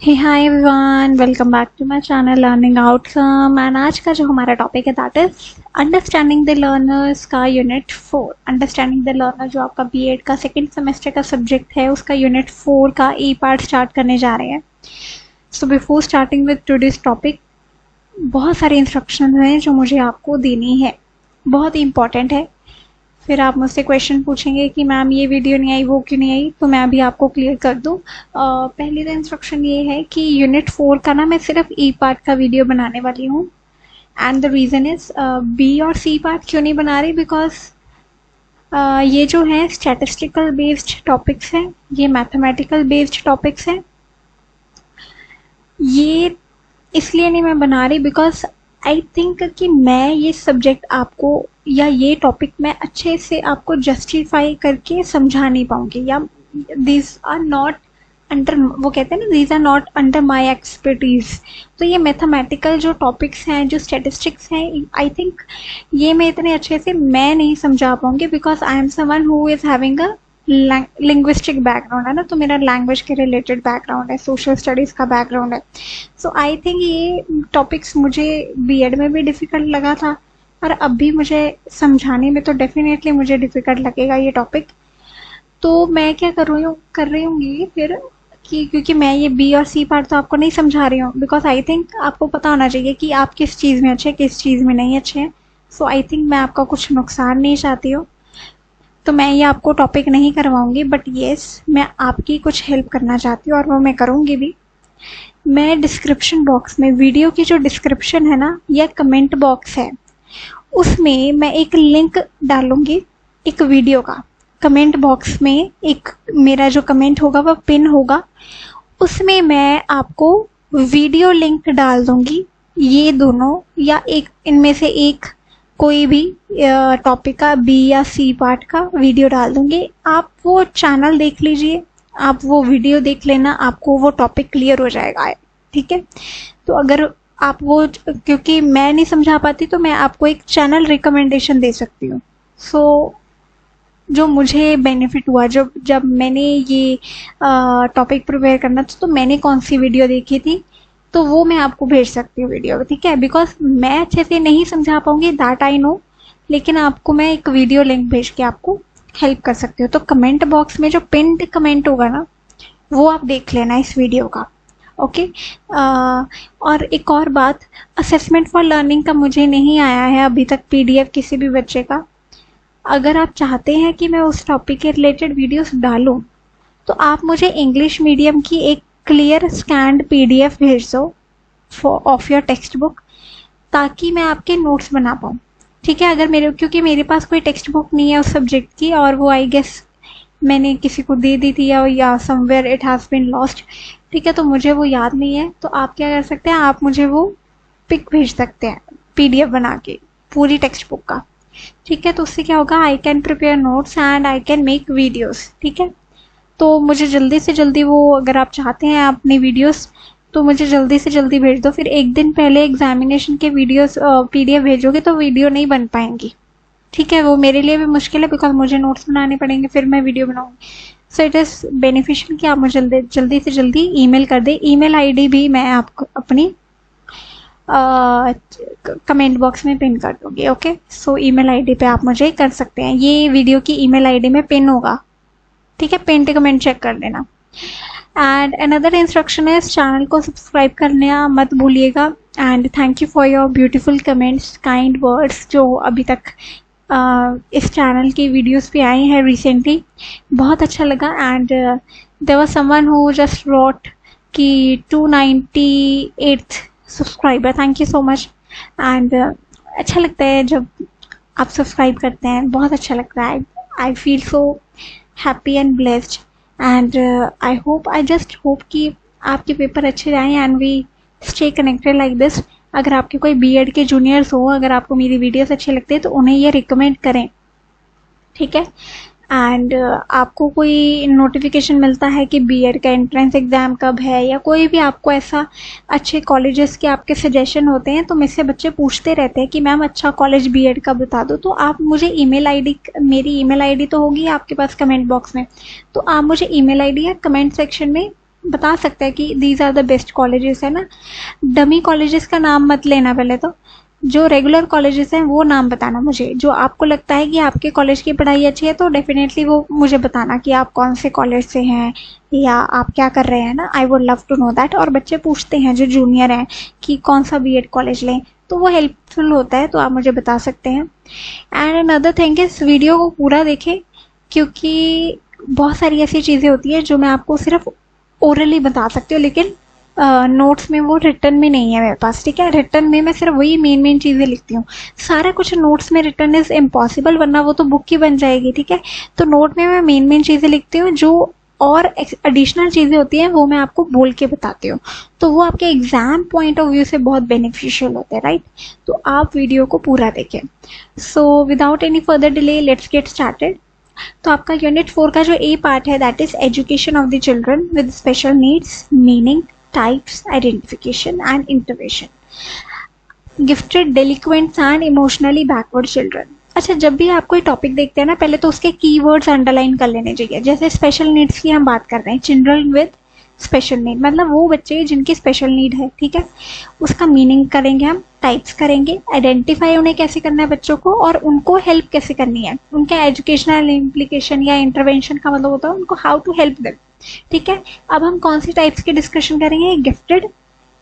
Hey hi everyone, welcome back to my channel learning outcome. And आज का जो हमारा टॉपिक है that is understanding the learners का यूनिट 4। अंडरस्टैंडिंग द लर्नर जो आपका बीएड का सेकंड सेमेस्टर का सब्जेक्ट है, उसका यूनिट 4 का ई पार्ट स्टार्ट करने जा रहे हैं। So before starting with today's topic, बहुत सारे इंस्ट्रक्शन हैं जो मुझे आपको देनी है, बहुत ही इंपॉर्टेंट है। फिर आप मुझसे क्वेश्चन पूछेंगे कि मैम ये वीडियो नहीं आई, वो क्यों नहीं आई, तो मैं अभी आपको क्लियर कर दूं। पहली तो इंस्ट्रक्शन ये है कि यूनिट 4 का ना मैं सिर्फ ई पार्ट का वीडियो बनाने वाली हूँ। And the reason is B और सी पार्ट क्यों नहीं बना रही, बिकॉज ये जो है स्टैटिस्टिकल बेस्ड टॉपिक्स हैं, ये मैथमेटिकल बेस्ड टॉपिक्स हैं। ये इसलिए नहीं मैं बना रही बिकॉज आई थिंक कि मैं ये सब्जेक्ट आपको या ये टॉपिक मैं अच्छे से आपको जस्टिफाई करके समझा नहीं पाऊंगी, या दीज आर नॉट अंडर, वो कहते हैं ना, these are not under my expertise. तो ये मैथमेटिकल जो टॉपिक्स हैं, जो स्टेटिस्टिक्स हैं, आई थिंक ये मैं इतने अच्छे से मैं नहीं समझा पाऊंगी because I am someone who is having a linguistic background, है ना। तो मेरा लैंग्वेज के रिलेटेड बैकग्राउंड है, सोशल स्टडीज़ का बैकग्राउंड है। सो आई थिंक ये टॉपिक्स मुझे बीएड में भी डिफ़िकल्ट लगा था और अब भी मुझे समझाने में तो डेफिनेटली मुझे डिफ़िकल्ट लगेगा ये टॉपिक। तो मैं क्या कर रही हूँ फिर कि क्योंकि मैं ये बी और सी पार्ट तो आपको नहीं समझा रही हूँ, बिकॉज आई थिंक आपको पता होना चाहिए कि आप किस चीज़ में अच्छे हैं, किस चीज़ में नहीं अच्छे हैं। सो आई थिंक मैं आपका कुछ नुकसान नहीं चाहती हूँ, तो मैं ये आपको टॉपिक नहीं करवाऊंगी। बट येस, मैं आपकी कुछ हेल्प करना चाहती हूँ और वो मैं करूँगी भी। मैं डिस्क्रिप्शन बॉक्स में, वीडियो की जो डिस्क्रिप्शन है ना, या कमेंट बॉक्स है, उसमें मैं एक लिंक डालूंगी एक वीडियो का। कमेंट बॉक्स में एक मेरा जो कमेंट होगा वह पिन होगा, उसमें मैं आपको वीडियो लिंक डाल दूंगी। ये दोनों या एक इनमें से एक कोई भी टॉपिक का बी या सी पार्ट का वीडियो डाल दूंगी। आप वो चैनल देख लीजिए, आप वो वीडियो देख लेना, आपको वो टॉपिक क्लियर हो जाएगा, ठीक है। तो अगर आप वो, क्योंकि मैं नहीं समझा पाती तो मैं आपको एक चैनल रिकमेंडेशन दे सकती हूँ। सो जो मुझे बेनिफिट हुआ जब मैंने ये टॉपिक प्रिपेयर करना था, तो मैंने कौन सी वीडियो देखी थी, तो वो मैं आपको भेज सकती हूँ वीडियो, ठीक है। बिकॉज मैं अच्छे से नहीं समझा पाऊंगी, दैट आई नो, लेकिन आपको मैं एक वीडियो लिंक भेज के आपको हेल्प कर सकती हूँ। तो कमेंट बॉक्स में जो पिन्ड कमेंट होगा ना, वो आप देख लेना इस वीडियो का, ओके। और एक और बात, असेसमेंट फॉर लर्निंग का मुझे नहीं आया है अभी तक पीडीएफ किसी भी बच्चे का। अगर आप चाहते हैं कि मैं उस टॉपिक के रिलेटेड वीडियोस डालूं, तो आप मुझे इंग्लिश मीडियम की एक क्लियर स्कैन्ड पीडीएफ भेज दो ऑफ योर टेक्स्ट बुक, ताकि मैं आपके नोट्स बना पाऊँ, ठीक है। अगर क्योंकि मेरे पास कोई टेक्स्ट बुक नहीं है उस सब्जेक्ट की, और वो आई गेस मैंने किसी को दे दी थी या somewhere it has been lost, ठीक है। तो मुझे वो याद नहीं है, तो आप क्या कर सकते हैं, आप मुझे वो पिक भेज सकते हैं पीडीएफ बना के पूरी टेक्स्ट बुक का, ठीक है। तो उससे क्या होगा, I can prepare notes and I can make videos, ठीक है। तो मुझे जल्दी से जल्दी वो, अगर आप चाहते हैं अपनी वीडियोस, तो मुझे जल्दी से जल्दी भेज दो। फिर एक दिन पहले एग्जामिनेशन के वीडियोस पीडीएफ भेजोगे तो वीडियो नहीं बन पाएंगी, ठीक है। वो मेरे लिए भी मुश्किल है बिकॉज मुझे नोट्स बनाने पड़ेंगे, फिर मैं वीडियो बनाऊंगी। सो इट इज़ बेनिफिशियल कि आप मुझे जल्दी से जल्दी ईमेल कर दें। ईमेल आईडी भी मैं आपको अपनी कमेंट बॉक्स में पिन कर दूंगी, ओके। सो ईमेल आईडी पे आप मुझे कर सकते हैं, ये वीडियो की ईमेल आईडी में पिन होगा, ठीक है। पिन कमेंट चेक कर लेना। एंड अनदर इंस्ट्रक्शन है, इस चैनल को सब्सक्राइब करना मत भूलिएगा। And thank you for your beautiful comments, kind words जो अभी तक इस चैनल की वीडियोस पे आई हैं रिसेंटली, बहुत अच्छा लगा। And there was someone who just wrote कि 298th subscriber, thank you so much. And अच्छा लगता है जब आप सब्सक्राइब करते हैं, बहुत अच्छा लगता है। I feel so happy and blessed, and I just hope कि आपके पेपर अच्छे जाएं and we stay connected like this. अगर आपके कोई बीएड के जूनियर्स हो, अगर आपको मेरी वीडियोस अच्छे लगते हैं तो उन्हें ये रिकमेंड करें, ठीक है। एंड आपको कोई नोटिफिकेशन मिलता है कि बीएड का एंट्रेंस एग्ज़ाम कब है, या कोई भी आपको ऐसा अच्छे कॉलेजेस के आपके सजेशन होते हैं, तो मुझसे बच्चे पूछते रहते हैं कि मैम अच्छा कॉलेज बीएड का बता दो, तो आप मुझे ईमेल आईडी, मेरी ईमेल आईडी तो होगी आपके पास कमेंट बॉक्स में, तो आप मुझे ईमेल आईडी या कमेंट सेक्शन में बता सकता है कि these are the best colleges, है ना। डमी कॉलेजेस का नाम मत लेना, पहले तो जो रेगुलर कॉलेजेस हैं वो नाम बताना मुझे। जो आपको लगता है कि आपके कॉलेज की पढ़ाई अच्छी है तो डेफिनेटली वो मुझे बताना कि आप कौन से कॉलेज से हैं या आप क्या कर रहे हैं ना। I would love to know that. और बच्चे पूछते हैं जो जूनियर हैं कि कौन सा बीएड कॉलेज लें, तो वो हेल्पफुल होता है, तो आप मुझे बता सकते हैं। एंड अनदर थिंग इस वीडियो को पूरा देखें, क्योंकि बहुत सारी ऐसी चीज़ें होती हैं जो मैं आपको सिर्फ ओरली बता सकती हूँ, लेकिन नोट्स में वो रिटर्न में नहीं है मेरे पास, ठीक है। रिटर्न में मैं सिर्फ वही मेन चीज़ें लिखती हूँ, सारा कुछ नोट्स में रिटर्न इज इम्पॉसिबल, वरना वो तो बुक ही बन जाएगी, ठीक है। तो नोट में मैं मेन चीज़ें लिखती हूँ, जो और एडिशनल चीज़ें होती हैं वो मैं आपको बोल के बताती हूँ, तो वो आपके एग्जाम पॉइंट ऑफ व्यू से बहुत बेनिफिशियल होते हैं, राइट। तो आप वीडियो को पूरा देखें। So without any further delay let's get started. तो आपका यूनिट 4 का जो ए पार्ट है that is education of the children with special needs, meaning, types, identification and intervention, gifted, delinquents and emotionally backward children. अच्छा, जब भी आप कोई टॉपिक देखते हैं ना, पहले तो उसके कीवर्ड्स अंडरलाइन कर लेने चाहिए। जैसे स्पेशल नीड्स की हम बात कर रहे हैं, चिल्ड्रन विद स्पेशल नीड, मतलब वो बच्चे जिनकी स्पेशल नीड है, ठीक है। उसका मीनिंग करेंगे हम, टाइप्स करेंगे, आइडेंटिफाई उन्हें कैसे करना है बच्चों को, और उनको हेल्प कैसे करनी है, उनका एजुकेशनल इम्प्लीकेशन या इंटरवेंशन का मतलब होता है उनको हाउ टू हेल्प देम, ठीक है। अब हम कौन सी टाइप्स की डिस्कशन करेंगे, gifted,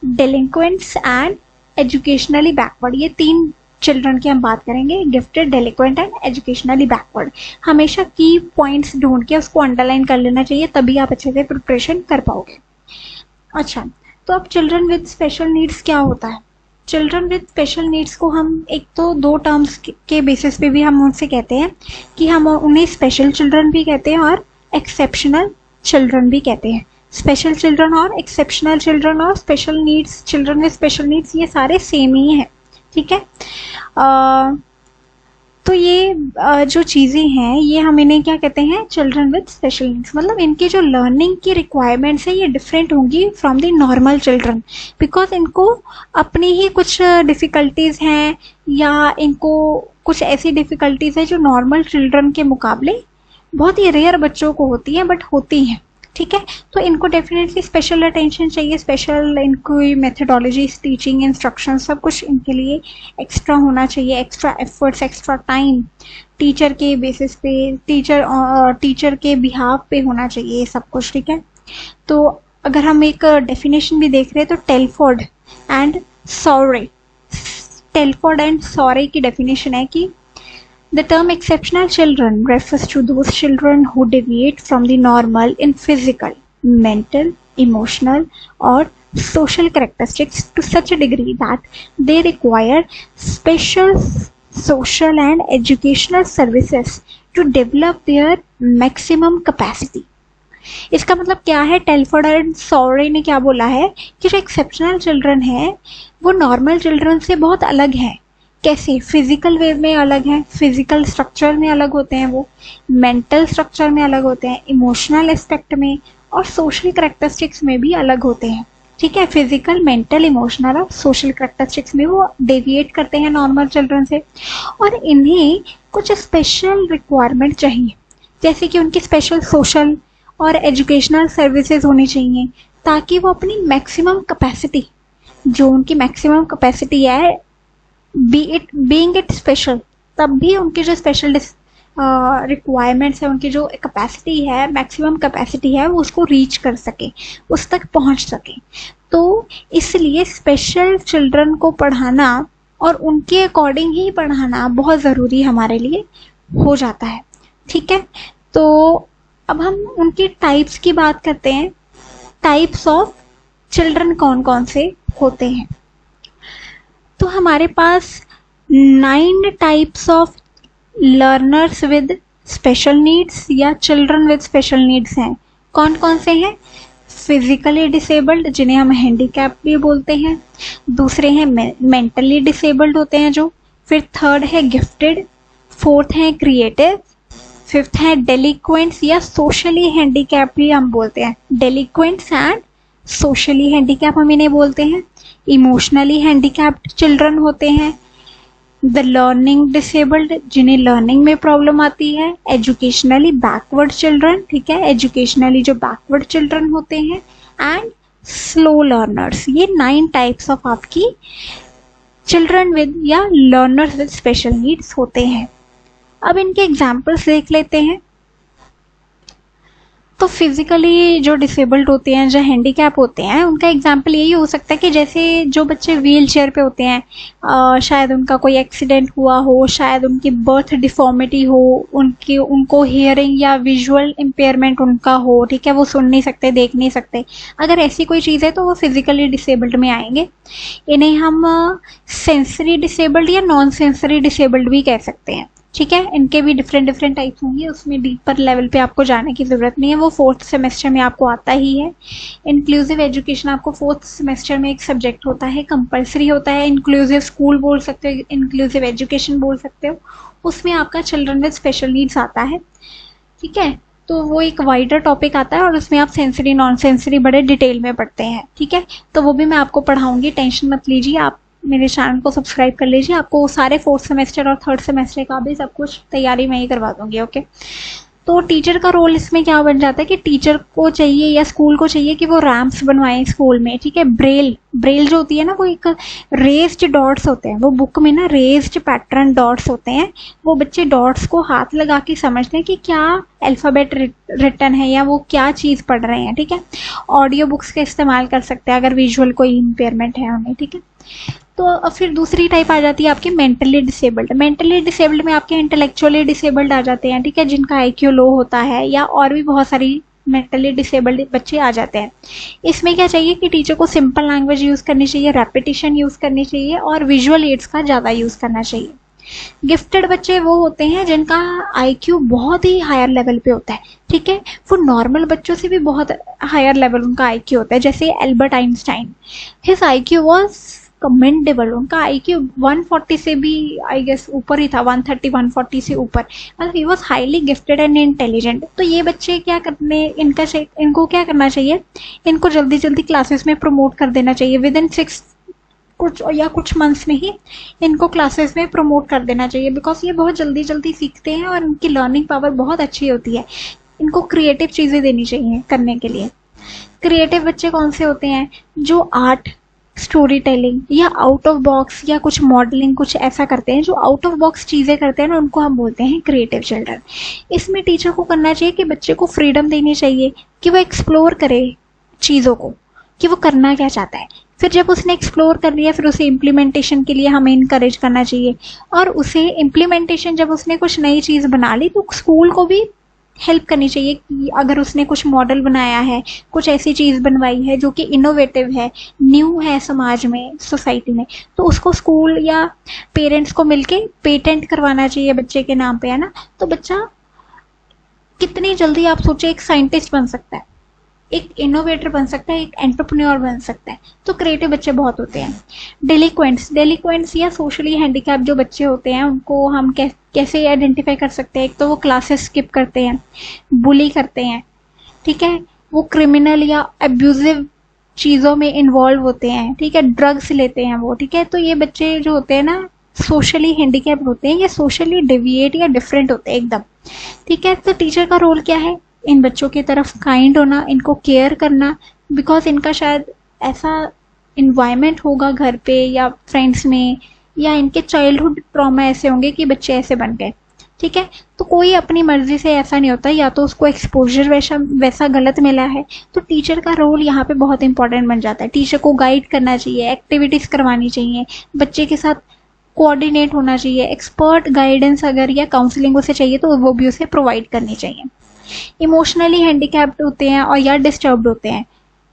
delinquents and educationally backward. ये 3 चिल्ड्रन की हम बात करेंगे, gifted, delinquent and educationally backward. हमेशा की पॉइंट्स ढूंढ के उसको अंडरलाइन कर लेना चाहिए, तभी आप अच्छे से प्रिपरेशन कर पाओगे। अच्छा, तो अब चिल्ड्रन विद स्पेशल नीड्स क्या होता है। चिल्ड्रन विद स्पेशल नीड्स को हम एक तो 2 टर्म्स के बेसिस पे भी हम उनसे कहते हैं कि हम उन्हें स्पेशल चिल्ड्रन भी कहते हैं और एक्सेप्शनल चिल्ड्रन भी कहते हैं। स्पेशल चिल्ड्रन और एक्सेप्शनल चिल्ड्रन और special needs, children with special needs, ये सारे सेम ही हैं, ठीक है। तो ये जो चीज़ें हैं ये हम इन्हें क्या कहते हैं, चिल्ड्रन विद स्पेशल नीड्स। मतलब इनकी जो लर्निंग की रिक्वायरमेंट्स है ये डिफरेंट होंगी from the normal children, because इनको अपनी ही कुछ डिफ़िकल्टीज़ हैं, या इनको कुछ ऐसी डिफ़िकल्टीज़ है जो नॉर्मल चिल्ड्रन के मुकाबले बहुत ही रेयर बच्चों को होती हैं, बट होती हैं, ठीक है। तो इनको डेफिनेटली स्पेशल अटेंशन चाहिए, स्पेशल इनको मेथडोलॉजी, टीचिंग, इंस्ट्रक्शन, सब कुछ इनके लिए एक्स्ट्रा होना चाहिए, extra efforts, extra time teacher के बेसिस पे, टीचर के बिहाफ पे होना चाहिए सब कुछ, ठीक है। तो अगर हम एक डेफिनेशन भी देख रहे हैं तो टेलफोर्ड एंड सॉरे की डेफिनेशन है कि the term exceptional children refers to those children who deviate from the normal in physical, mental, emotional, or social characteristics to such a degree that they require special social and educational services to develop their maximum capacity. इसका मतलब क्या है, Telford and सॉरे ने क्या बोला है कि जो एक्सेप्शनल चिल्ड्रन है वो नॉर्मल चिल्ड्रन से बहुत अलग है। कैसे, फिजिकल वे में अलग है, फिजिकल स्ट्रक्चर में अलग होते हैं वो, मेंटल स्ट्रक्चर में अलग होते हैं, इमोशनल एस्पेक्ट में और सोशल कैरेक्टरिस्टिक्स में भी अलग होते हैं, ठीक है। फिजिकल, मेंटल, इमोशनल और सोशल कैरेक्टरिस्टिक्स में वो डेविएट करते हैं नॉर्मल चिल्ड्रन से, और इन्हें कुछ स्पेशल रिक्वायरमेंट चाहिए, जैसे कि उनकी स्पेशल सोशल और एजुकेशनल सर्विसेज होनी चाहिए, ताकि वो अपनी मैक्सिमम कैपेसिटी, जो उनकी मैक्सिमम कैपेसिटी है, बीइंग इट स्पेशल, तब भी उनकी जो स्पेशल रिक्वायरमेंट्स है, उनकी जो कैपेसिटी है, मैक्सिमम कैपेसिटी है, वो उसको रीच कर सके, उस तक पहुंच सके। तो इसलिए स्पेशल चिल्ड्रन को पढ़ाना और उनके अकॉर्डिंग ही पढ़ाना बहुत ज़रूरी हमारे लिए हो जाता है, ठीक है। तो अब हम उनकी टाइप्स की बात करते हैं, टाइप्स ऑफ चिल्ड्रन कौन कौन से होते हैं। तो हमारे पास 9 types of learners with special needs या चिल्ड्रन विद स्पेशल नीड्स हैं। कौन कौन से हैं, फिजिकली डिसेबल्ड, जिन्हें हम हैंडीकैप भी बोलते हैं, दूसरे हैं मेंटली डिसेबल्ड होते हैं जो, फिर थर्ड है गिफ्टेड, फोर्थ है क्रिएटिव, फिफ्थ है डेलिक्वेंट्स या सोशली हैंडीकैप भी हम बोलते हैं, डेलिक्वेंट्स एंड सोशली हैंडीकैप हम इन्हें बोलते हैं। इमोशनली हैंडीकैप्ड चिल्ड्रन होते हैं, द लर्निंग डिसेबल्ड, जिन्हें लर्निंग में प्रॉब्लम आती है, एजुकेशनली बैकवर्ड चिल्ड्रन, ठीक है, एजुकेशनली जो बैकवर्ड चिल्ड्रन होते हैं, एंड स्लो लर्नर्स। ये 9 टाइप्स ऑफ आपकी चिल्ड्रन विद या लर्नर्स विद स्पेशल नीड्स होते हैं। अब इनके एग्जाम्पल्स देख लेते हैं। तो फिजिकली जो डिसेबल्ड होते हैं, जो हैंडीकैप होते हैं, उनका एग्जाम्पल यही हो सकता है कि जैसे जो बच्चे व्हील चेयर पे होते हैं, शायद उनका कोई एक्सीडेंट हुआ हो, शायद उनकी बर्थ डिफॉर्मिटी हो, उनको हियरिंग या विजुअल इम्पेयरमेंट उनका हो, ठीक है, वो सुन नहीं सकते, देख नहीं सकते। अगर ऐसी कोई चीज़ है तो वो फिजिकली डिसेबल्ड में आएंगे। इन्हें हम सेंसरी डिसेबल्ड या नॉन सेंसरी डिसेबल्ड भी कह सकते हैं, ठीक है। इनके भी डिफरेंट टाइप्स होंगे, उसमें डीपर लेवल पे आपको जाने की ज़रूरत नहीं है, वो 4th सेमेस्टर में आपको आता ही है। इंक्लूसिव एजुकेशन आपको 4th सेमेस्टर में एक सब्जेक्ट होता है, कंपलसरी होता है। इंक्लूसिव स्कूल बोल सकते हो, इंक्लूसिव एजुकेशन बोल सकते हो, उसमें आपका चिल्ड्रन विद स्पेशल नीड्स आता है, ठीक है। तो वो एक वाइडर टॉपिक आता है और उसमें आप सेंसरी नॉन सेंसरी बड़े डिटेल में पढ़ते हैं, ठीक है। तो वो भी मैं आपको पढ़ाऊंगी, टेंशन मत लीजिए। आप मेरे चैनल को सब्सक्राइब कर लीजिए, आपको सारे 4th सेमेस्टर और 3rd सेमेस्टर का भी सब कुछ तैयारी मैं ही करवा दूंगी, ओके। तो टीचर का रोल इसमें क्या बन जाता है कि टीचर को चाहिए या स्कूल को चाहिए कि वो रैम्प्स बनवाएं स्कूल में, ठीक है। ब्रेल जो होती है ना, वो एक रेज्ड डॉट्स होते हैं, वो बुक में ना रेज्ड पैटर्न डॉट्स होते हैं। वो बच्चे डॉट्स को हाथ लगा के समझते हैं कि क्या अल्फ़ाबेट रिटन है या वो क्या चीज़ पढ़ रहे हैं, ठीक है। ऑडियो बुक्स का इस्तेमाल कर सकते हैं अगर विजुअल कोई इम्पेयरमेंट है उन्हें, ठीक है। तो फिर दूसरी टाइप आ जाती है आपकी मेंटली डिसेबल्ड। मेंटली डिसेबल्ड में आपके इंटेलेक्चुअली डिसेबल्ड आ जाते हैं, ठीक है, जिनका आईक्यू लो होता है, या और भी बहुत सारी मेंटली डिसेबल्ड बच्चे आ जाते हैं। इसमें क्या चाहिए कि टीचर को सिंपल लैंग्वेज यूज़ करनी चाहिए, रेपिटेशन यूज़ करनी चाहिए और विजुअल एड्स का ज़्यादा यूज़ करना चाहिए। गिफ्टेड बच्चे वो होते हैं जिनका आईक्यू बहुत ही हायर लेवल पे होता है, ठीक है। वो नॉर्मल बच्चों से भी बहुत हायर लेवल उनका आईक्यू होता है, जैसे Albert Einstein, his IQ was commendable. उनका आईक्यू 140 से भी आई गेस ऊपर ही था, 130 140 से ऊपर, मतलब he was highly gifted and intelligent. तो ये बच्चे क्या करने, इनको क्या करना चाहिए, इनको जल्दी जल्दी क्लासेस में प्रमोट कर देना चाहिए। विद इन 6 कुछ मंथ्स में ही इनको क्लासेस में प्रमोट कर देना चाहिए, बिकॉज ये बहुत जल्दी जल्दी सीखते हैं और इनकी लर्निंग पावर बहुत अच्छी होती है। इनको क्रिएटिव चीज़ें देनी चाहिए करने के लिए। क्रिएटिव बच्चे कौन से होते हैं, जो आर्ट, स्टोरी टेलिंग या आउट ऑफ बॉक्स या कुछ मॉडलिंग कुछ ऐसा करते हैं, जो आउट ऑफ बॉक्स चीज़ें करते हैं ना, उनको हम बोलते हैं क्रिएटिव चिल्ड्रन। इसमें टीचर को करना चाहिए कि बच्चे को फ्रीडम देनी चाहिए कि वो एक्सप्लोर करे चीज़ों को, कि वो करना क्या चाहता है। फिर जब उसने एक्सप्लोर कर लिया, फिर उसे इम्प्लीमेंटेशन के लिए हमें इनकरेज करना चाहिए। और उसे इम्प्लीमेंटेशन, जब उसने कुछ नई चीज़ बना ली, तो स्कूल को भी हेल्प करनी चाहिए कि अगर उसने कुछ मॉडल बनाया है, कुछ ऐसी चीज़ बनवाई है जो कि इनोवेटिव है, न्यू है समाज में, सोसाइटी में, तो उसको स्कूल या पेरेंट्स को मिलके पेटेंट करवाना चाहिए बच्चे के नाम पे, है ना। तो बच्चा कितनी जल्दी, आप सोचे, एक साइंटिस्ट बन सकता है, एक इनोवेटर बन सकता है, एक एंटरप्रेन्योर बन सकता है। तो क्रिएटिव बच्चे बहुत होते हैं। डेलिक्वेंट्स या सोशली हैंडीकैप जो बच्चे होते हैं, उनको हम कैसे आइडेंटिफाई कर सकते हैं। एक तो वो क्लासेस स्किप करते हैं, बुली करते हैं, ठीक है, वो क्रिमिनल या अब्यूजिव चीज़ों में इन्वॉल्व होते हैं, ठीक है, ड्रग्स लेते हैं वो, ठीक है। तो ये बच्चे जो होते हैं ना, सोशली हैंडीकैप होते हैं, या सोशली डेविएट या डिफरेंट होते हैं एकदम, ठीक है। तो टीचर का रोल क्या है, इन बच्चों की तरफ काइंड होना, इनको केयर करना, बिकॉज इनका शायद ऐसा इन्वायरमेंट होगा घर पे या फ्रेंड्स में, या इनके चाइल्डहुड ट्रॉमा ऐसे होंगे कि बच्चे ऐसे बन गए, ठीक है। तो कोई अपनी मर्जी से ऐसा नहीं होता, या तो उसको एक्सपोजर वैसा गलत मिला है। तो टीचर का रोल यहाँ पे बहुत इंपॉर्टेंट बन जाता है। टीचर को गाइड करना चाहिए, एक्टिविटीज़ करवानी चाहिए, बच्चे के साथ कोऑर्डिनेट होना चाहिए। एक्सपर्ट गाइडेंस अगर या काउंसलिंग उसे चाहिए तो वो भी उसे प्रोवाइड करनी चाहिए। इमोशनली हैंडीकैप्ड होते हैं और या डिस्टर्ब्ड होते हैं।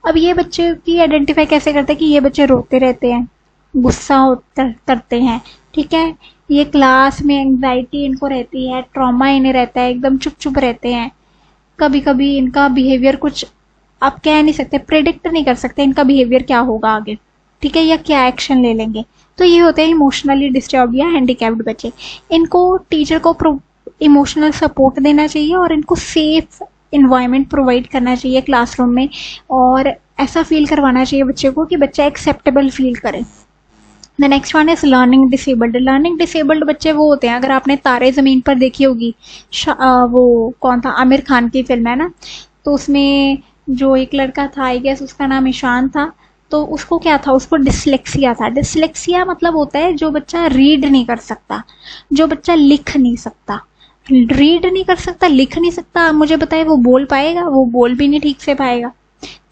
अब ये बच्चे की आइडेंटिफाई कैसे करते हैं कि ये बच्चे रोते रहते हैं, गुस्सा करते हैं, ठीक है, ये क्लास में एंग्जाइटी इनको रहती है, ट्रॉमा इन्हें रहता है, एकदम चुप चुप रहते हैं। कभी कभी इनका बिहेवियर कुछ आप कह नहीं सकते, प्रेडिक्ट नहीं कर सकते इनका बिहेवियर क्या होगा आगे, ठीक है, या क्या एक्शन ले लेंगे। तो ये होते हैं इमोशनली डिस्टर्ब्ड या हैंडीकैप्ड बच्चे। इनको टीचर को इमोशनल सपोर्ट देना चाहिए और इनको सेफ इन्वायरमेंट प्रोवाइड करना चाहिए क्लासरूम में, और ऐसा फील करवाना चाहिए बच्चे को कि बच्चा एक्सेप्टेबल फील करे। The next one is learning disabled. Learning disabled बच्चे वो होते हैं, अगर आपने तारे ज़मीन पर देखी होगी, वो कौन था, आमिर खान की फिल्म है ना, तो उसमें जो एक लड़का था, आई गेस उसका नाम ईशान था, तो उसको क्या था, उसको डिसलेक्सिया था। डिसलेक्सिया मतलब होता है जो बच्चा रीड नहीं कर सकता, जो बच्चा लिख नहीं सकता। रीड नहीं कर सकता, लिख नहीं सकता, आप मुझे बताइए वो बोल पाएगा? वो बोल भी नहीं ठीक से पाएगा,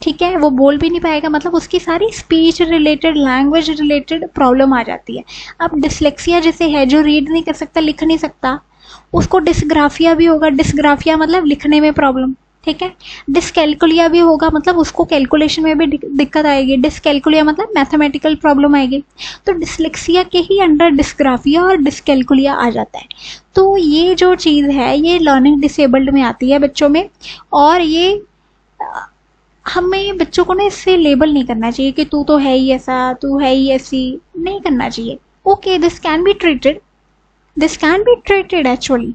ठीक है, वो बोल भी नहीं पाएगा, मतलब उसकी सारी speech related, language related problem आ जाती है। अब डिसलेक्सिया जैसे है, जो रीड नहीं कर सकता, लिख नहीं सकता, उसको डिसग्राफिया भी होगा। डिसग्राफिया मतलब लिखने में प्रॉब्लम, ठीक है। डिसकैलकुलिया भी होगा, मतलब उसको कैलकुलेशन में भी दिक्कत आएगी। डिसकैलकुलिया मतलब मैथमेटिकल प्रॉब्लम आएगी। तो डिसलेक्सिया के ही अंडर डिसग्राफिया और डिसकैलकुलिया आ जाता है। तो ये जो चीज़ है ये लर्निंग डिसेबल्ड में आती है बच्चों में, और ये हमें बच्चों को ना इससे लेबल नहीं करना चाहिए कि तू तो है ही ऐसा, तू है ही ऐसी, नहीं करना चाहिए। Okay, this can be treated, this can be treated actually.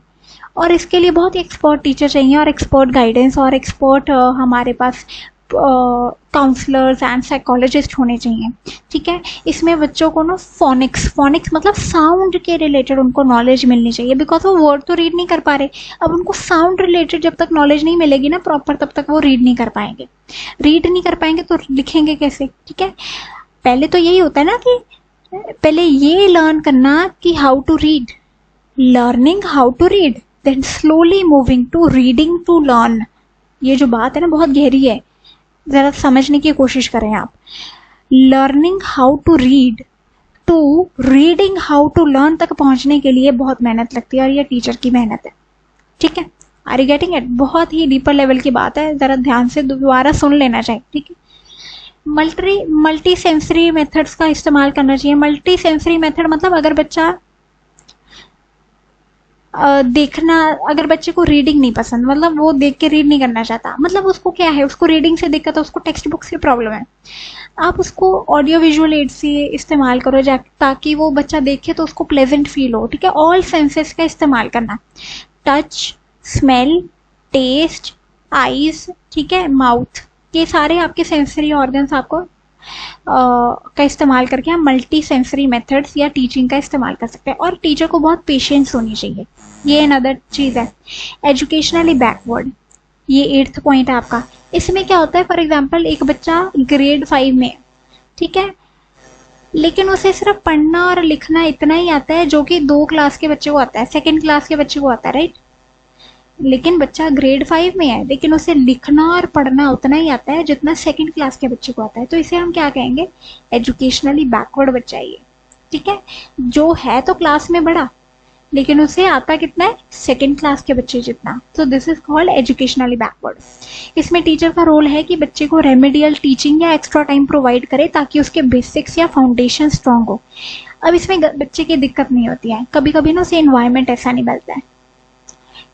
और इसके लिए बहुत ही एक्सपर्ट टीचर चाहिए, और एक्सपर्ट गाइडेंस, और एक्सपर्ट हमारे पास काउंसलर्स एंड साइकोलॉजिस्ट होने चाहिए, ठीक है। इसमें बच्चों को ना फोनिक्स, फोनिक्स मतलब साउंड के रिलेटेड उनको नॉलेज मिलनी चाहिए, बिकॉज वो वर्ड तो रीड नहीं कर पा रहे। अब उनको साउंड रिलेटेड जब तक नॉलेज नहीं मिलेगी ना प्रॉपर, तब तक वो रीड नहीं कर पाएंगे। रीड नहीं कर पाएंगे तो लिखेंगे कैसे, ठीक है। पहले तो यही होता है ना कि पहले ये लर्न करना कि how to read, learning how to read, then slowly moving to reading to learn. ये जो बात है ना बहुत गहरी है, जरा समझने की कोशिश करें आप। Learning how to read to reading how to learn तक पहुंचने के लिए बहुत मेहनत लगती है, और ये टीचर की मेहनत है, ठीक है। Are you getting it? बहुत ही डीपर लेवल की बात है, जरा ध्यान से दोबारा सुन लेना चाहिए, ठीक है। मल्टी सेंसरी मेथड्स का इस्तेमाल करना चाहिए। मल्टी सेंसरी मेथड मतलब अगर बच्चा देखना, अगर बच्चे को रीडिंग नहीं पसंद, मतलब वो देख के रीड नहीं करना चाहता, मतलब उसको क्या है, उसको रीडिंग से दिक्कत है, उसको टेक्स्ट बुक से प्रॉब्लम है, आप उसको ऑडियो विजुअल एड से इस्तेमाल करो ताकि वो बच्चा देखे तो उसको प्लेजेंट फील हो, ठीक है। ऑल सेंसेस का इस्तेमाल करना, टच, स्मेल, टेस्ट, आईज, ठीक है, माउथ, ये सारे आपके सेंसरी ऑर्गन्स आपको का इस्तेमाल करके हम मल्टी सेंसरी मेथड्स या टीचिंग का इस्तेमाल कर सकते हैं। और टीचर को बहुत पेशेंस होनी चाहिए, ये अनदर चीज़ है। एजुकेशनली बैकवर्ड, ये 8th पॉइंट है आपका। इसमें क्या होता है, फॉर एग्जांपल एक बच्चा ग्रेड 5 में, ठीक है, लेकिन उसे सिर्फ पढ़ना और लिखना इतना ही आता है जो कि 2 क्लास के बच्चे को आता है, 2nd क्लास के बच्चे को आता है, राइट। लेकिन बच्चा ग्रेड 5 में है, लेकिन उसे लिखना और पढ़ना उतना ही आता है जितना 2nd क्लास के बच्चे को आता है, तो इसे हम क्या कहेंगे, एजुकेशनली बैकवर्ड बच्चा है ये, ठीक है। जो है तो क्लास में बड़ा, लेकिन उसे आता कितना है, 2nd क्लास के बच्चे जितना। तो this is called educationally backward. इसमें टीचर का रोल है कि बच्चे को रेमेडियल टीचिंग या एक्स्ट्रा टाइम प्रोवाइड करे ताकि उसके बेसिक्स या फाउंडेशन स्ट्रांग हो। अब इसमें बच्चे की दिक्कत नहीं होती है, कभी कभी ना उसे एनवायरमेंट ऐसा नहीं मिलता है,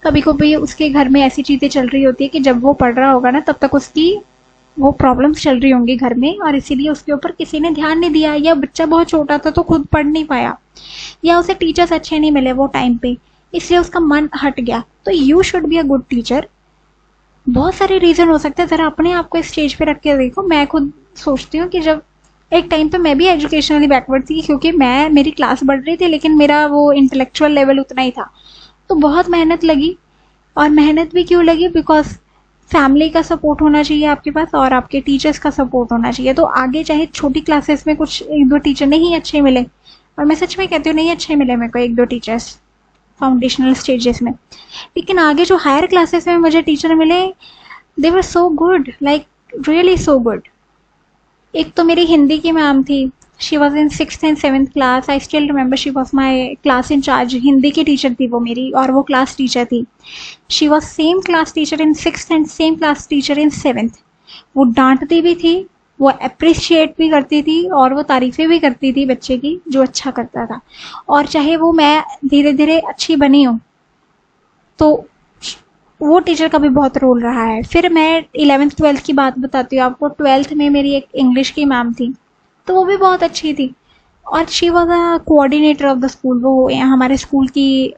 कभी कभी उसके घर में ऐसी चीजें चल रही होती है कि जब वो पढ़ रहा होगा ना तब तक उसकी वो प्रॉब्लम्स चल रही होंगी घर में, और इसीलिए उसके ऊपर किसी ने ध्यान नहीं दिया, या बच्चा बहुत छोटा था तो खुद पढ़ नहीं पाया, या उसे टीचर्स अच्छे नहीं मिले वो टाइम पे, इसलिए उसका मन हट गया। तो you should be a good teacher. बहुत सारे रीजन हो सकते हैं, जरा अपने आप को स्टेज पे रख के देखो। मैं खुद सोचती हूँ कि जब एक टाइम पे मैं भी एजुकेशनली बैकवर्ड थी, क्योंकि मेरी क्लास बढ़ रही थी लेकिन मेरा वो इंटेलेक्चुअल लेवल उतना ही था, तो बहुत मेहनत लगी। और मेहनत भी क्यों लगी, बिकॉज फैमिली का सपोर्ट होना चाहिए आपके पास, और आपके टीचर्स का सपोर्ट होना चाहिए। तो आगे चाहे छोटी क्लासेस में कुछ 1-2 टीचर नहीं अच्छे मिले, और मैं सच में कहती हूँ नहीं अच्छे मिले मेरे को 1-2 टीचर्स फाउंडेशनल स्टेजेस में, लेकिन आगे जो हायर क्लासेस में मुझे टीचर मिले, they were so good, like really so good. एक तो मेरी हिंदी की मैम थी, she was in 6th and 7th class, I still remember, she was my class incharge, Hindi की टीचर थी वो मेरी, और वो क्लास टीचर थी। She was same class teacher in 6th and same class teacher in 7th। वो डांटती भी थी, वो अप्रिशिएट भी करती थी, और वो तारीफें भी करती थी बच्चे की जो अच्छा करता था। और चाहे वो मैं धीरे धीरे अच्छी बनी हूँ, तो वो टीचर का भी बहुत रोल रहा है। फिर मैं 11th 12th की बात बताती हूँ आपको। 12th में मेरी एक इंग्लिश की मैम थी, तो वो भी बहुत अच्छी थी, और she was a coordinator of the school. वो हमारे स्कूल की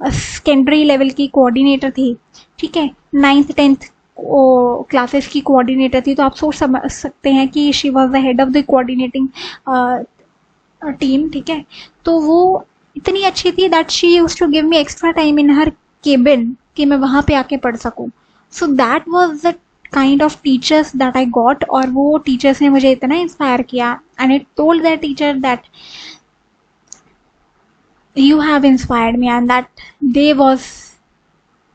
सेकेंडरी लेवल की कोऑर्डिनेटर थी, ठीक है। 9th 10th क्लासेस की कोऑर्डिनेटर थी, तो आप सोच सकते हैं कि she was the head of the coordinating team, ठीक है। तो वो इतनी अच्छी थी that she used to give me extra time in her cabin कि मैं वहाँ पे आके पढ़ सकूँ। So that was the kind of teachers that I got, और वो टीचर्स ने मुझे इतना इंस्पायर किया, and I told that teacher that you have inspired me, and that day was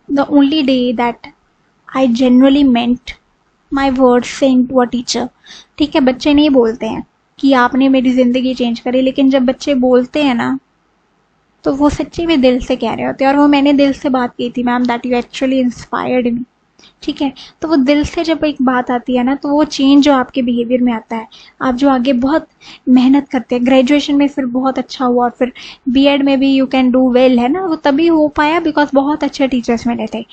the only day that I genuinely meant my words saying to a teacher. ठीक है, बच्चे नहीं बोलते हैं कि आपने मेरी ज़िंदगी चेंज करी, लेकिन जब बच्चे बोलते हैं ना तो वो सच्ची में दिल से कह रहे होते हैं, और वो मैंने दिल से बात की थी, ma'am that you actually inspired me. ठीक है, तो वो दिल से जब एक बात आती है ना, तो वो चेंज जो आपके बिहेवियर में आता है, आप जो आगे बहुत मेहनत करते हैं, ग्रेजुएशन में फिर बहुत अच्छा हुआ, और फिर बीएड में भी यू कैन डू वेल, है ना, वो तभी हो पाया बिकॉज बहुत अच्छे टीचर्स मिले थे।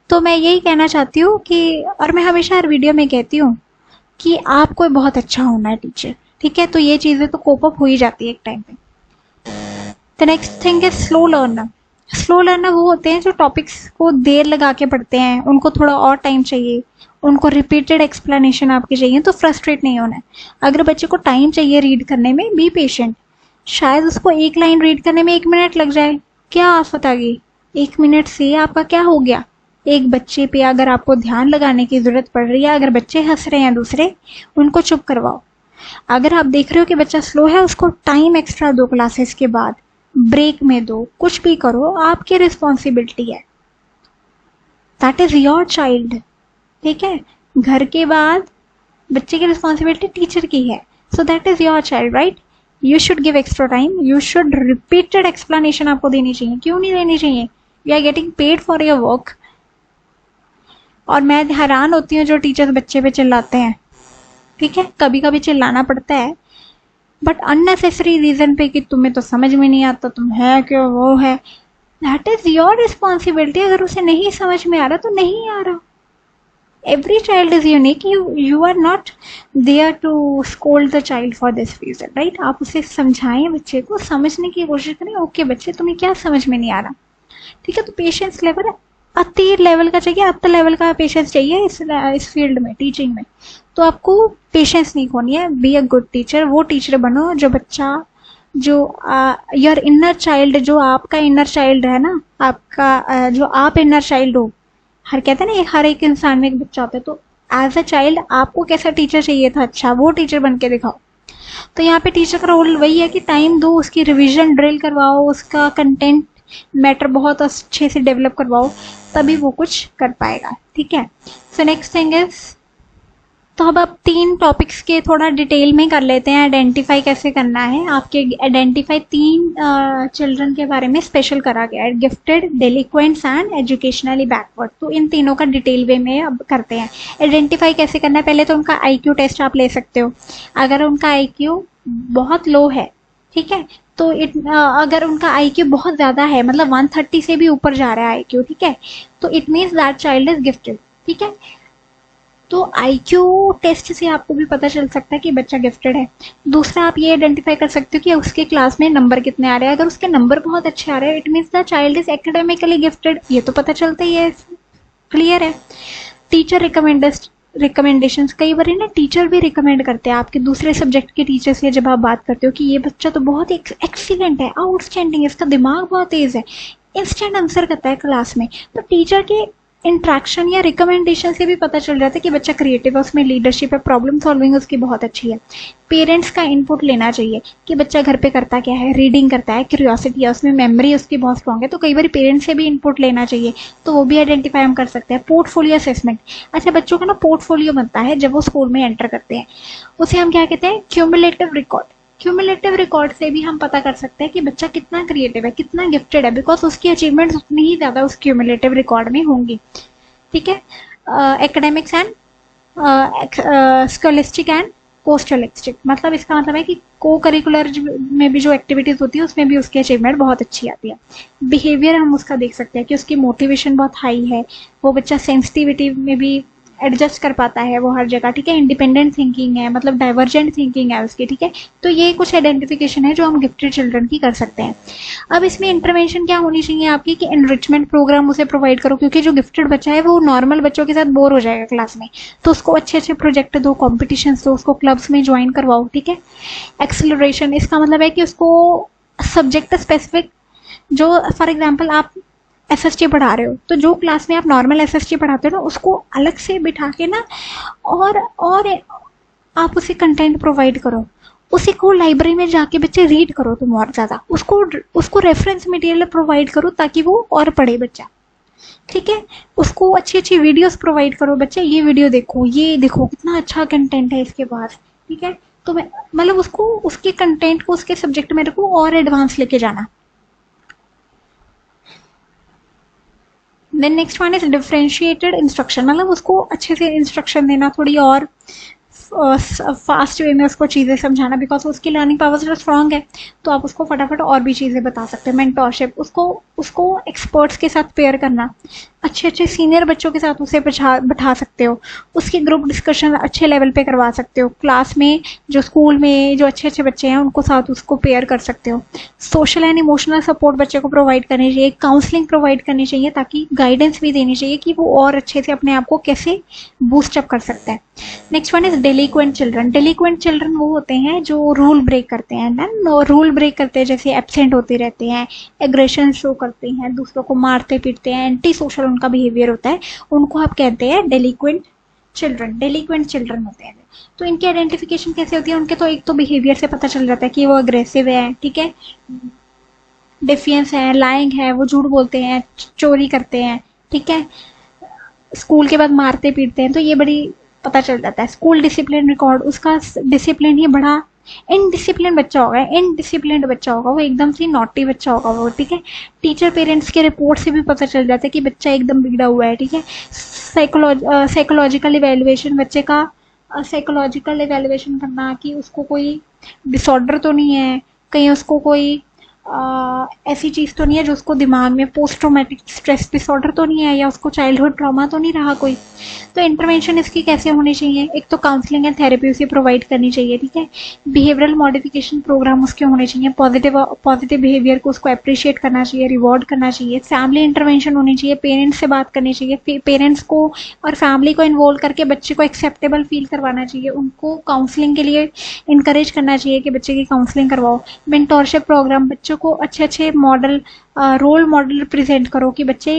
तो मैं यही कहना चाहती हूँ कि, और मैं हमेशा हर वीडियो में कहती हूँ कि आपको बहुत अच्छा होना है टीचर। ठीक है, तो ये चीज़ें तो कोप अप हो ही जाती है एक टाइम पे। The next thing is slow learner. Slow learner वो होते हैं जो टॉपिक्स को देर लगा के पढ़ते हैं, उनको थोड़ा और टाइम चाहिए, उनको रिपीटेड एक्सप्लेनेशन आपकी चाहिए, तो फ्रस्ट्रेट नहीं होना है। अगर बच्चे को टाइम चाहिए रीड करने में, बी पेशेंट। शायद उसको एक लाइन रीड करने में 1 मिनट लग जाए, क्या आफत आ गई, 1 मिनट से आपका क्या हो गया। एक बच्चे पे अगर आपको ध्यान लगाने की जरूरत पड़ रही है, अगर बच्चे हंस रहे हैं दूसरे, उनको चुप करवाओ। अगर आप देख रहे हो कि बच्चा स्लो है, उसको टाइम एक्स्ट्रा दो, क्लासेस के बाद ब्रेक में दो, कुछ भी करो, आपकी रिस्पॉन्सिबिलिटी है, दैट इज योर चाइल्ड। ठीक है, घर के बाद बच्चे की रिस्पॉन्सिबिलिटी टीचर की है, so that is your child, right. You should give extra time, you should repeated explanation आपको देनी चाहिए। क्यों नहीं देनी चाहिए, you are getting paid for your work. और मैं हैरान होती हूँ जो टीचर्स बच्चे पे चिल्लाते हैं। ठीक है, कभी कभी चिल्लाना पड़ता है, बट अननेसेसरी रीजन पे कि तुम्हें तो समझ में नहीं आता, तुम है क्यों, वो है, दैट इज योर रिस्पॉन्सिबिलिटी। अगर उसे नहीं समझ में आ रहा तो नहीं आ रहा। Every child is unique, you are not there to scold the child for this reason, right. आप उसे समझाएं, बच्चे को समझने की कोशिश करें। ओके बच्चे, तुम्हें क्या समझ में नहीं आ रहा, ठीक है, तो पेशेंस लेवल अति लेवल का चाहिए, अत लेवल का पेशेंस चाहिए इस फील्ड में, टीचिंग में। तो आपको पेशेंस नहीं खोनी है, बी अ गुड टीचर। वो टीचर बनो जो बच्चा, जो योर इनर चाइल्ड, जो आपका इनर चाइल्ड है ना, आपका जो आप इनर चाइल्ड हो, हर कहते हैं ना हर एक इंसान में एक बच्चा होता है, तो एज अ चाइल्ड आपको कैसा टीचर चाहिए था, अच्छा वो टीचर बन के दिखाओ। तो यहाँ पे टीचर का रोल वही है कि टाइम दो, उसकी रिविजन ड्रिल करवाओ, उसका कंटेंट मैटर बहुत अच्छे से डेवलप करवाओ, तभी वो कुछ कर पाएगा। ठीक है, सो नेक्स्ट थिंग इज, तो अब आप 3 टॉपिक्स के थोड़ा डिटेल में कर लेते हैं। आइडेंटिफाई कैसे करना है, आपके आइडेंटिफाई 3 चिल्ड्रन के बारे में स्पेशल करा गया है, gifted, delinquents and educationally backward. तो इन तीनों का डिटेल वे में अब करते हैं। आइडेंटिफाई कैसे करना है, पहले तो उनका आईक्यू टेस्ट आप ले सकते हो। अगर उनका आईक्यू बहुत लो है, ठीक है, तो अगर उनका आईक्यू बहुत ज़्यादा है, मतलब 130 से भी ऊपर जा रहा है आईक्यू, ठीक है, तो it means that child is gifted. ठीक है, तो आईक्यू टेस्ट से आपको भी पता चल सकता है कि बच्चा गिफ्टेड है। दूसरा, आप ये आइडेंटिफाई कर सकते हो कि उसके क्लास में नंबर कितने आ रहे हैं। अगर उसके नंबर बहुत अच्छे आ रहे हैं, it means the child is academically gifted, ये तो पता चलता ही है, क्लियर है। टीचर रिकमेंडेशंस, कई बार ना टीचर भी रिकमेंड करते हैं आपके दूसरे सब्जेक्ट के टीचर से, जब आप बात करते हो कि ये बच्चा तो बहुत एक्सीलेंट है, आउटस्टैंडिंग, इसका दिमाग बहुत तेज है, इंस्टेंट आंसर करता है क्लास में, तो टीचर के इंट्रैक्शन या रिकमेंडेशन से भी पता चल जाता है कि बच्चा क्रिएटिव है, उसमें लीडरशिप है, प्रॉब्लम सॉल्विंग उसकी बहुत अच्छी है। पेरेंट्स का इनपुट लेना चाहिए कि बच्चा घर पे करता क्या है, रीडिंग करता है, क्यूरियोसिटी है उसमें, मेमोरी उसकी बहुत स्ट्रॉन्ग है, तो कई बार पेरेंट्स से भी इनपुट लेना चाहिए, तो वो भी आइडेंटिफाई हम कर सकते हैं। पोर्टफोलियो असेसमेंट, अच्छा बच्चों का ना पोर्टफोलियो बनता है जब वो स्कूल में एंटर करते हैं, उसे हम क्या कहते हैं, क्यूमुलेटिव रिकॉर्ड। क्यूमुलेटिव रिकॉर्ड से भी हम पता कर सकते हैं कि बच्चा कितना क्रिएटिव है, कितना गिफ्टेड है, बिकॉज उसकी अचीवमेंट्स उतनी ही ज्यादा उस क्यूमुलेटिव रिकॉर्ड में होंगी। ठीक है, एकेडमिक्स एंड स्कॉलिस्टिक एंड पोस्टलिस्टिक, मतलब इसका मतलब है कि को करिकुलर में भी जो एक्टिविटीज होती है उसमें भी उसकी अचीवमेंट बहुत अच्छी आती है। बिहेवियर हम उसका देख सकते हैं कि उसकी मोटिवेशन बहुत हाई है, वो बच्चा सेंसिटिविटी में भी एडजस्ट कर पाता है वो हर जगह। ठीक है, इंडिपेंडेंट थिंकिंग है, मतलब डाइवर्जेंट थिंकिंग है उसकी। ठीक है, तो ये कुछ आइडेंटिफिकेशन है जो हम गिफ्टेड चिल्ड्रन की कर सकते हैं। अब इसमें इंटरवेंशन क्या होनी चाहिए आपकी कि एनरिचमेंट प्रोग्राम उसे प्रोवाइड करो, क्योंकि जो गिफ्टेड बच्चा है वो नॉर्मल बच्चों के साथ बोर हो जाएगा क्लास में, तो उसको अच्छे अच्छे प्रोजेक्ट दो, कॉम्पिटिशन दो, उसको क्लब्स में ज्वाइन करवाओ। ठीक है, एक्सेलरेशन, इसका मतलब है कि उसको सब्जेक्ट स्पेसिफिक, जो फॉर एग्जाम्पल आप एसएसटी पढ़ा रहे हो, तो जो क्लास में आप नॉर्मल एसएसटी पढ़ाते हो ना, उसको अलग से बिठा के ना और आप उसे कंटेंट प्रोवाइड करो, उसी को लाइब्रेरी में जाके बच्चे रीड करो तुम, और ज़्यादा उसको रेफरेंस मटेरियल प्रोवाइड करो ताकि वो और पढ़े बच्चा। ठीक है, उसको अच्छी अच्छी वीडियोस प्रोवाइड करो, बच्चे ये वीडियो देखो, ये देखो कितना अच्छा कंटेंट है इसके पास। ठीक है, तो मैं मतलब उसको उसके कंटेंट को, उसके सब्जेक्ट में रखो और एडवांस लेके जाना। Then next one is differentiated instruction, मतलब उसको अच्छे से इंस्ट्रक्शन देना, थोड़ी और फास्ट वे में उसको चीज़ें समझाना, बिकॉज उसकी लर्निंग पावर जो स्ट्रांग है, तो आप उसको फटाफट और भी चीज़ें बता सकते हैं। मेंटोरशिप, उसको एक्सपर्ट्स के साथ पेयर करना, अच्छे अच्छे सीनियर बच्चों के साथ उसे बैठा सकते हो, उसकी ग्रुप डिस्कशन अच्छे लेवल पे करवा सकते हो, क्लास में जो स्कूल में जो अच्छे अच्छे बच्चे हैं उनको साथ उसको पेयर कर सकते हो। सोशल एंड इमोशनल सपोर्ट बच्चे को प्रोवाइड करनी चाहिए, काउंसलिंग प्रोवाइड करनी चाहिए, ताकि गाइडेंस भी देनी चाहिए कि वो और अच्छे से अपने आप को कैसे बूस्टअप कर सकता है। Next one is delinquent children. Delinquent children वो होते हैं जो रूल ब्रेक करते हैं, रूल ब्रेक करते हैं, जैसे एब्सेंट होते रहते हैं, एग्रेशन शो करते हैं, दूसरों को मारते पीटते हैं, एंटी सोशल उनका बिहेवियर होता है, उनको आप कहते हैं डेलिक्वेंट चिल्ड्रन। डेलिक्वेंट चिल्ड्रन होते हैं। तो इनकी आइडेंटिफिकेशन कैसे होती है? उनके तो एक तो बिहेवियर से पता चल जाता है कि वो अग्रेसिव है, ठीक है, डिफियंस है, लाइंग है, वो झूठ बोलते हैं, चोरी करते हैं, ठीक है, स्कूल के बाद मारते पीटते हैं, तो ये बड़ी पता चल जाता है। स्कूल डिसिप्लिन रिकॉर्ड, उसका डिसिप्लिन ही बड़ा इनडिसिप्लिन बच्चा होगा, इनडिसिप्लिन बच्चा होगा, वो एकदम से नॉटी बच्चा होगा वो, ठीक है। टीचर पेरेंट्स के रिपोर्ट से भी पता चल जाता है कि बच्चा एकदम बिगड़ा हुआ है, ठीक है। साइकोलॉजिकल इवेल्युएशन, बच्चे का साइकोलॉजिकल इवेल्युएशन करना कि उसको कोई डिसऑर्डर तो नहीं है, कहीं उसको कोई ऐसी चीज़ तो नहीं है जो उसको दिमाग में पोस्ट ट्रॉमेटिक स्ट्रेस डिसऑर्डर तो नहीं है, या उसको चाइल्डहुड ट्रॉमा तो नहीं रहा कोई। तो इंटरवेंशन इसकी कैसे होनी चाहिए? एक तो काउंसलिंग एंड थेरेपी उसे प्रोवाइड करनी चाहिए, ठीक है। बिहेवियरल मॉडिफिकेशन प्रोग्राम उसके होने चाहिए, पॉजिटिव बिहेवियर को उसको अप्रिशिएट करना चाहिए, रिवॉर्ड करना चाहिए। फैमिली इंटरवेंशन होनी चाहिए, पेरेंट्स से बात करनी चाहिए, पेरेंट्स को और फैमिली को इन्वॉल्व करके बच्चे को एक्सेप्टेबल फील करवाना चाहिए, उनको काउंसलिंग के लिए इंकरेज करना चाहिए कि बच्चे की काउंसलिंग करवाओ। मेंटोरशिप प्रोग्राम, बच्चों को अच्छे अच्छे मॉडल, रोल मॉडल प्रेजेंट करो कि बच्चे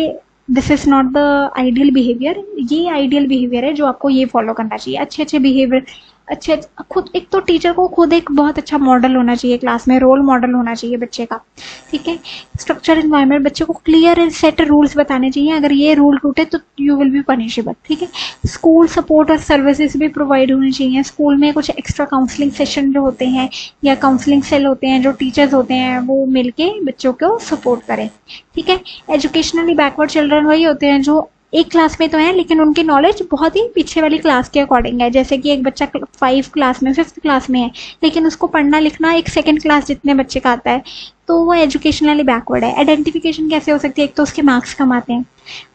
this is not the ideal behaviour, ये आइडियल बिहेवियर है जो आपको ये फॉलो करना चाहिए। अच्छे अच्छे बिहेवियर, अच्छे खुद, एक तो टीचर को खुद एक बहुत अच्छा मॉडल होना चाहिए, क्लास में रोल मॉडल होना चाहिए बच्चे का, ठीक है। स्ट्रक्चर एनवायरनमेंट, बच्चे को क्लियर एंड सेट रूल्स बताने चाहिए, अगर ये रूल टूटे तो यू विल बी पनिशेबल, ठीक है। स्कूल सपोर्ट और सर्विसेज भी प्रोवाइड होनी चाहिए। स्कूल में कुछ एक्स्ट्रा काउंसलिंग सेशन जो होते हैं या काउंसलिंग सेल होते हैं, जो टीचर्स होते हैं वो मिलके बच्चों को सपोर्ट करें, ठीक है। एजुकेशनली बैकवर्ड चिल्ड्रन वही होते हैं जो एक क्लास में तो है लेकिन उनकी नॉलेज बहुत ही पीछे वाली क्लास के अकॉर्डिंग है। जैसे कि एक बच्चा 5th क्लास में है लेकिन उसको पढ़ना लिखना एक 2nd क्लास जितने बच्चे का आता है, तो वो एजुकेशनली बैकवर्ड है। आइडेंटिफिकेशन कैसे हो सकती है? एक तो उसके मार्क्स कम आते हैं,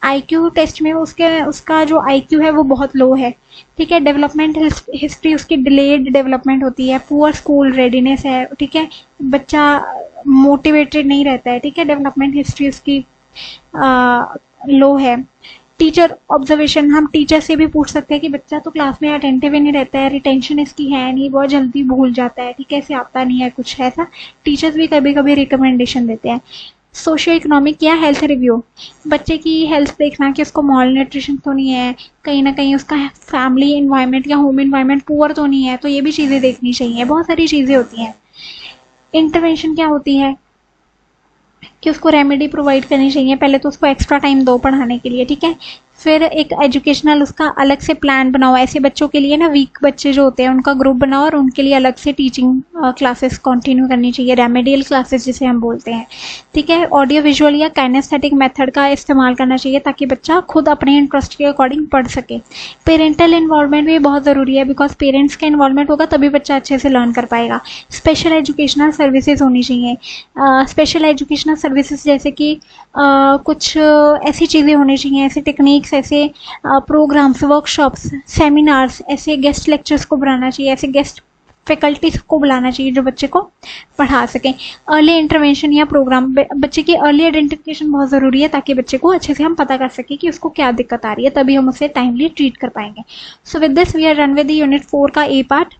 IQ टेस्ट में उसका जो IQ है वो बहुत लो है, ठीक है। डेवलपमेंट हिस्ट्री उसकी डिलेड डेवलपमेंट होती है, पुअर स्कूल रेडीनेस है, ठीक है, बच्चा मोटिवेटेड नहीं रहता है, ठीक है। डेवलपमेंट हिस्ट्री उसकी लो है। टीचर ऑब्जर्वेशन, हम टीचर से भी पूछ सकते हैं कि बच्चा तो क्लास में अटेंटिव ही नहीं रहता है, रिटेंशन इसकी है नहीं, बहुत जल्दी भूल जाता है, ठीक है, इसे आता नहीं है कुछ, ऐसा टीचर्स भी कभी कभी रिकमेंडेशन देते हैं। सोशियो इकोनॉमिक या हेल्थ रिव्यू, बच्चे की हेल्थ देखना कि उसको मॉल न्यूट्रिशन तो नहीं है, कहीं ना कहीं उसका फैमिली इन्वायरमेंट या होम इन्वायरमेंट पुअर तो नहीं है, तो ये भी चीज़ें देखनी चाहिए। बहुत सारी चीज़ें होती हैं। इंटरवेंशन क्या होती है कि उसको रेमेडी प्रोवाइड करनी चाहिए। पहले तो उसको एक्स्ट्रा टाइम दो पढ़ाने के लिए, ठीक है। फिर एक एजुकेशनल उसका अलग से प्लान बनाओ, ऐसे बच्चों के लिए ना, वीक बच्चे जो होते हैं उनका ग्रुप बनाओ और उनके लिए अलग से टीचिंग क्लासेस कंटिन्यू करनी चाहिए, रेमेडियल क्लासेस जिसे हम बोलते हैं, ठीक है। ऑडियो विजुअल या काइनेस्थेटिक मेथड का इस्तेमाल करना चाहिए ताकि बच्चा खुद अपने इंटरेस्ट के अकॉर्डिंग पढ़ सके। पेरेंटल इन्वॉल्वमेंट भी बहुत ज़रूरी है, बिकॉज पेरेंट्स का इन्वॉल्वमेंट होगा तभी बच्चा अच्छे से लर्न कर पाएगा। स्पेशल एजुकेशनल सर्विसेज होनी चाहिए। स्पेशल एजुकेशनल सर्विसेज जैसे कि कुछ ऐसी चीज़ें होनी चाहिए, ऐसी टेक्निक्स, ऐसे प्रोग्राम्स, वर्कशॉप्स, सेमिनार्स, ऐसे गेस्ट लेक्चर्स को बनाना चाहिए, ऐसे गेस्ट फैकल्टीज को बुलाना चाहिए जो बच्चे को पढ़ा सकें। अर्ली इंटरवेंशन या प्रोग्राम, बच्चे की अर्ली आइडेंटिफिकेशन बहुत ज़रूरी है ताकि बच्चे को अच्छे से हम पता कर सकें कि उसको क्या दिक्कत आ रही है, तभी हम उसे टाइमली ट्रीट कर पाएंगे। So with this we are run with unit 4 का A पार्ट।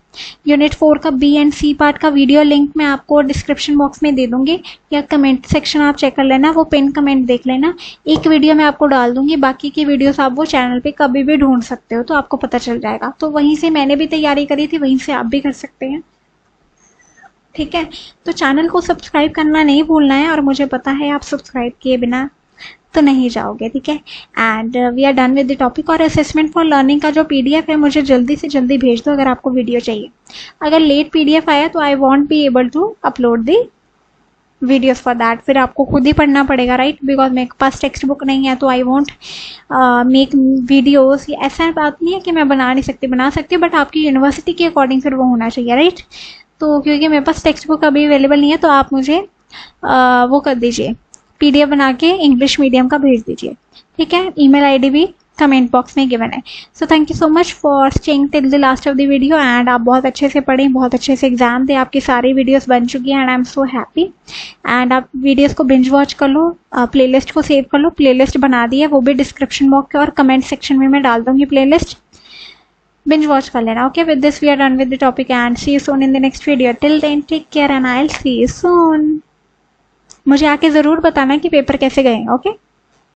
यूनिट 4 का बी एंड सी पार्ट का वीडियो लिंक मैं आपको डिस्क्रिप्शन बॉक्स में दे दूंगी, या कमेंट सेक्शन आप चेक कर लेना, वो पिन कमेंट देख लेना। एक वीडियो मैं आपको डाल दूंगी, बाकी की वीडियोस आप वो चैनल पे कभी भी ढूंढ सकते हो, तो आपको पता चल जाएगा। तो वहीं से मैंने भी तैयारी करी थी, वहीं से आप भी कर सकते हैं, ठीक है। तो चैनल को सब्सक्राइब करना नहीं भूलना है, और मुझे पता है आप सब्सक्राइब किए बिना तो नहीं जाओगे, ठीक है। And we are done with the topic. और असेसमेंट फॉर लर्निंग का जो पीडीएफ है मुझे जल्दी से जल्दी भेज दो अगर आपको वीडियो चाहिए। अगर लेट पीडीएफ आया तो I won't be able to upload the videos for that, फिर आपको खुद ही पढ़ना पड़ेगा, राइट, बिकॉज मेरे पास टेक्स्ट बुक नहीं है, तो आई वॉन्ट मेक वीडियोस। ऐसा बात नहीं है कि मैं बना नहीं सकती, बना सकती, बट आपकी यूनिवर्सिटी के अकॉर्डिंग फिर वो होना चाहिए, राइट। तो क्योंकि मेरे पास टेक्स्ट बुक अभी अवेलेबल नहीं है, तो आप मुझे वो कर दीजिए, पीडीएफ बना के इंग्लिश मीडियम का भेज दीजिए, ठीक है। ईमेल आईडी भी कमेंट बॉक्स में गिवन है। So thank you so much for staying till the last of the video, and आप बहुत अच्छे से पढ़ें, बहुत अच्छे से एग्जाम दें, आपकी सारी वीडियोस बन चुकी हैं, and I am so happy. And आप वीडियोस को बिंज वॉच कर लो, प्लेलिस्ट को सेव कर लो, प्लेलिस्ट बना दी है, वो भी डिस्क्रिप्शन बॉक्स और कमेंट सेक्शन में मैं डाल दूंगी प्लेलिस्ट, binge watch कर लेना। Okay, with this we are done with the topic and see you soon in the next video. Till then take care and I'll see you soon. मुझे आके जरूर बताना कि पेपर कैसे गए, ओके।